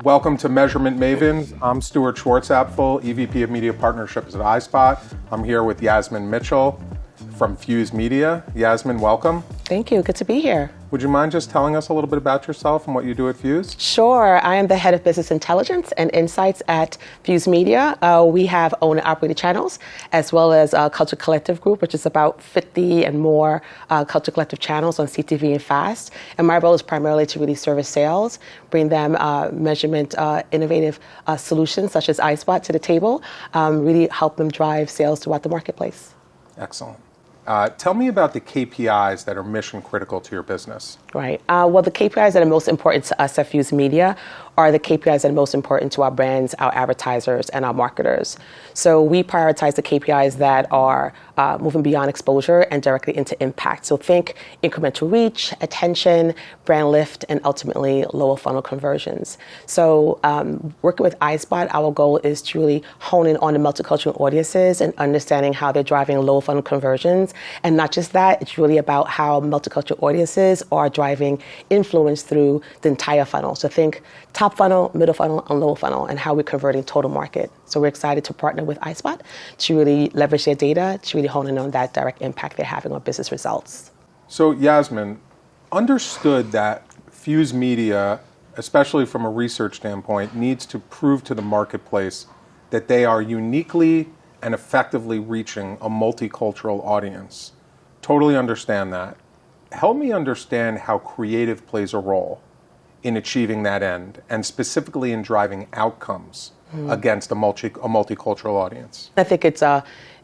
Welcome to Measurement Mavens. I'm Stuart Schwartzapfel, EVP of Media Partnerships at iSpot. I'm here with Yasmin Mitchell from Fuse Media. Yasmin, welcome. Thank you. Good to be here. Would you mind just telling us a little bit about yourself and what you do at Fuse? Sure. I am the head of business intelligence and insights at Fuse Media. We have owned and operated channels, as well as Culture Collective Group, which is about 50 and more Culture Collective channels on CTV and FAST. And my role is primarily to really service sales, bring them measurement innovative solutions such as iSpot to the table, really help them drive sales throughout the marketplace. Excellent. Tell me about the KPIs that are mission critical to your business. Right. Well, the KPIs that are most important to us at Fuse Media are the KPIs that are most important to our brands, our advertisers, and our marketers. So we prioritize the KPIs that are moving beyond exposure and directly into impact. So think incremental reach, attention, brand lift, and ultimately lower funnel conversions. So working with iSpot, our goal is to really hone in on the multicultural audiences and understanding how they're driving lower funnel conversions. And not just that, it's really about how multicultural audiences are driving influence through the entire funnel. So think top funnel, middle funnel, and lower funnel, and how we're converting total market. So we're excited to partner with iSpot to really leverage their data to really hone in on that direct impact they're having on business results. So Yasmin, understood that Fuse Media, especially from a research standpoint, needs to prove to the marketplace that they are uniquely and effectively reaching a multicultural audience. Totally understand that. Help me understand how creative plays a role in achieving that end, and specifically in driving outcomes against a multicultural audience. I think it's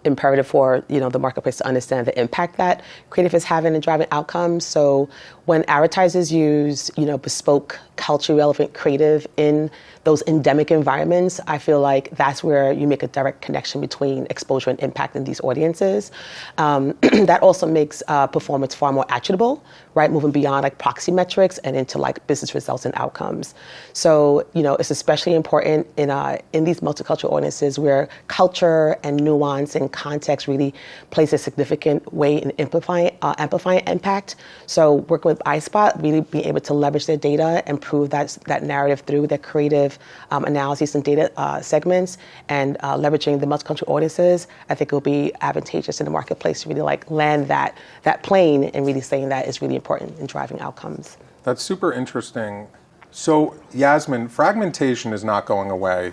imperative for the marketplace to understand the impact that creative is having in driving outcomes. So when advertisers use bespoke, culturally relevant creative in those endemic environments, I feel like that's where you make a direct connection between exposure and impact in these audiences. That also makes performance far more actionable, right? Moving beyond like proxy metrics and into like business results and outcomes. So it's especially important in these multicultural audiences where culture and nuance and context really plays a significant way in amplifying impact. So working with iSpot, really being able to leverage their data and prove that narrative through their creative analyses and data segments, and leveraging the multicultural audiences, I think will be advantageous in the marketplace to really like land that plane and really saying that is really important in driving outcomes. That's super interesting. So Yasmin, fragmentation is not going away.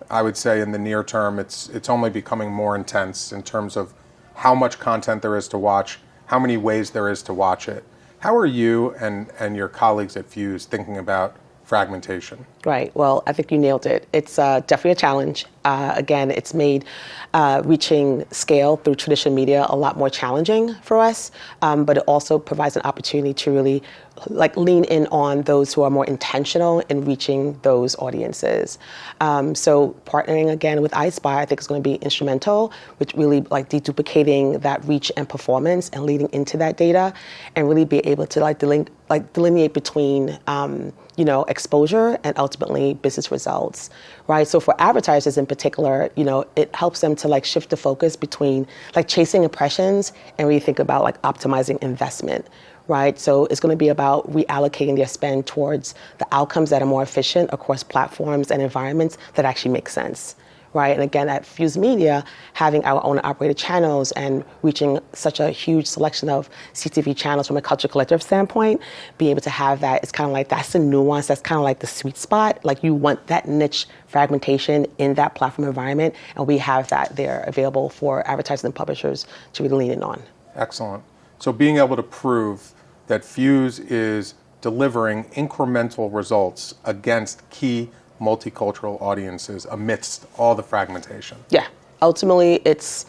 I would say in the near term, it's only becoming more intense in terms of how much content there is to watch, how many ways there is to watch it. How are you and your colleagues at Fuse thinking about fragmentation? Right. Well, I think you nailed it. It's definitely a challenge. Again, it's made reaching scale through traditional media a lot more challenging for us, but it also provides an opportunity to really like lean in on those who are more intentional in reaching those audiences. So partnering again with iSpot, I think is going to be instrumental, which really like deduplicating that reach and performance and leading into that data, and really be able to delineate between exposure and ultimately business results, right? So for advertisers in particular, it helps them to like shift the focus between like chasing impressions and really think about like optimizing investment, right? So it's going to be about reallocating their spend towards the outcomes that are more efficient across platforms and environments that actually make sense, right? And again, at Fuse Media, having our own operated channels and reaching such a huge selection of CTV channels from a Culture Collective standpoint, being able to have that, it's kind of like, that's the nuance, that's kind of like the sweet spot. Like you want that niche fragmentation in that platform environment, and we have that there available for advertisers and publishers to really lean in on. Excellent. So being able to prove that Fuse is delivering incremental results against key multicultural audiences amidst all the fragmentation. Yeah. Ultimately, it's,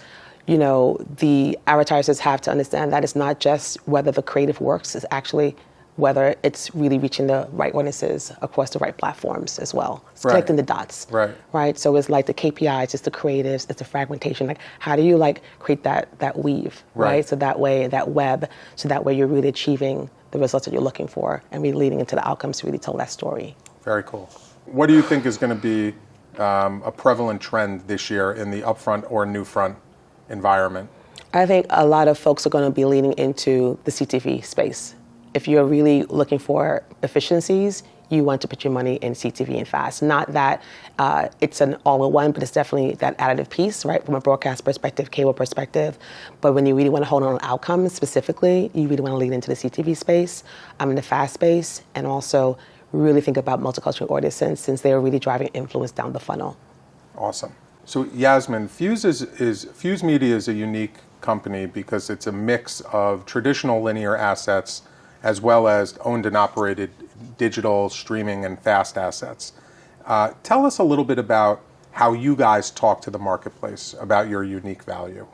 the advertisers have to understand that it's not just whether the creative works, it's actually whether it's really reaching the right audiences across the right platforms as well. It's connecting the dots. Right. So it's like the KPIs, it's the creatives, it's the fragmentation. Like how do you like create that weave, right? So that way, that web, so that way you're really achieving the results that you're looking for and really leading into the outcomes to really tell that story. Very cool. What do you think is going to be a prevalent trend this year in the upfront or new front environment? I think a lot of folks are going to be leaning into the CTV space. If you're really looking for efficiencies, you want to put your money in CTV and FAST. Not that it's an all-in-one, but it's definitely that additive piece, right, from a broadcast perspective, cable perspective. But when you really want to hold on outcomes specifically, you really want to lean into the CTV space, in the FAST space, and also really think about multicultural audiences since they're really driving influence down the funnel. Awesome. So Yasmin, Fuse Media is a unique company because it's a mix of traditional linear assets as well as owned and operated digital, streaming, and FAST assets. Tell us a little bit about how you guys talk to the marketplace about your unique value.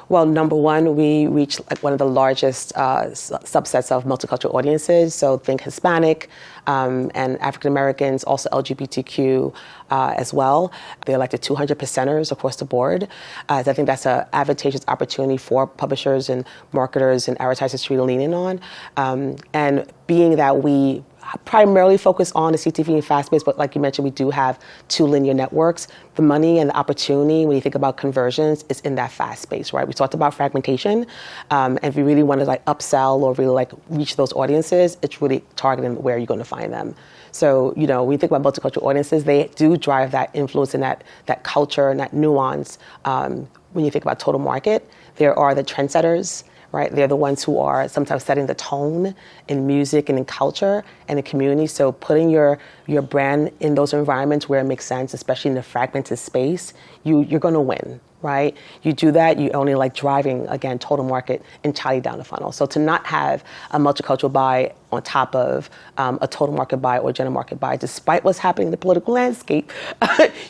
Well, number one, we reach one of the largest subsets of multicultural audiences. So think Hispanic and African Americans, also LGBTQ as well. They're like the 200 percenters across the board. I think that's an advantageous opportunity for publishers and marketers and advertisers to really lean in on. And being that we primarily focus on the CTV and FAST space, but like you mentioned, we do have 2 linear networks. The money and the opportunity, when you think about conversions, is in that FAST space, right? We talked about fragmentation, and if you really want to like upsell or really like reach those audiences, it's really targeting where you're going to find them. So, when you think about multicultural audiences, they do drive that influence and that culture and that nuance. When you think about total market, there are the trendsetters, right? They're the ones who are sometimes setting the tone in music and in culture and in community. So putting your brand in those environments where it makes sense, especially in the fragmented space, you're going to win, right? You do that, you're only like driving, again, total market entirely down the funnel. So to not have a multicultural buy on top of a total market buy or general market buy, despite what's happening in the political landscape,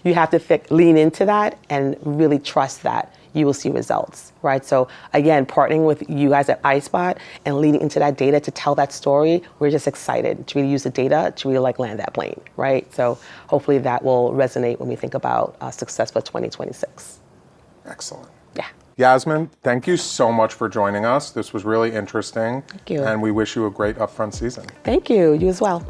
you have to lean into that and really trust that you will see results, right? So again, partnering with you guys at iSpot and leaning into that data to tell that story, we're just excited to really use the data to really like land that plane, right? So hopefully that will resonate when we think about success for 2026. Excellent. Yeah. Yasmin, thank you so much for joining us. This was really interesting. Thank you. And we wish you a great upfront season. Thank you. You as well.